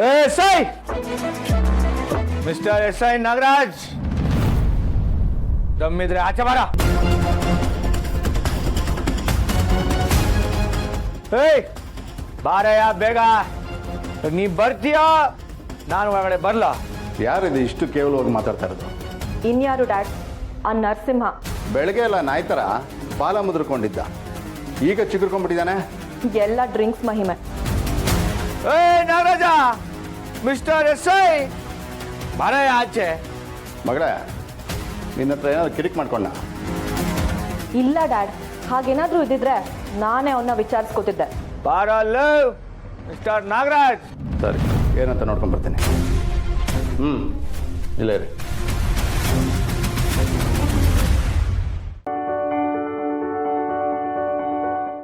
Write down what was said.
S I mister S I Nagaraj, ದಮ್ಮಿದ್ರೆ ಆಚೆ ಬಾರ. ಏಯ್ ಬಾರಯ್ಯ ಬೇಗ. ನೀ ಬರ್ತೀಯಾ ನಾನು ಒಳಗಡೆ ಬರ್ಲಾ? ಯಾರಿದೆ ಇಷ್ಟು ಕೇವಲವಾಗಿ ಮಾತಾಡ್ತಾ ಇರೋದು? ಇನ್ಯಾರು ಡ್ಯಾಡ್? ಆ ನರಸಿಂಹ. ಬೆಳಗ್ಗೆ ಎಲ್ಲ ನಾಯಿ ಥರ ಬಾಲ ಮುದ್ರಕೊಂಡಿದ್ದ, ಈಗ ಚಿಗುರ್ಕೊಂಡ್ಬಿಟ್ಟಿದ್ದಾನೆ. ಎಲ್ಲ ಡ್ರಿಂಕ್ಸ್ ಮಹಿಮೆ. ಏ ನಾಗರಾಜ, ಮಿಸ್ಟರ್ ಎಸ್ ಐ ಬಾರಯ್ಯ ಆಚೆ. ಮಗಳೇ, ನಿನ್ನ ಹತ್ರ ಏನಾದ್ರು ಕಿರಿಕ್ ಮಾಡ್ಕೊಂಡ? ಇಲ್ಲ ಡ್ಯಾಡ್, ಹಾಗೇನಾದ್ರೂ ಇದ್ದಿದ್ರೆ ನಾನೇ ಅವನ್ನ ವಿಚಾರಿಸ್ಕೊತಿದ್ದೆ. ಬಾರಲ್ಲ ಮಿಸ್ಟರ್ ನಾಗರಾಜ್. ಸರಿ, ಏನಂತ ನೋಡ್ಕೊಂಡ್ ಬರ್ತೀನಿ. ಇಲ್ಲ ರೀ.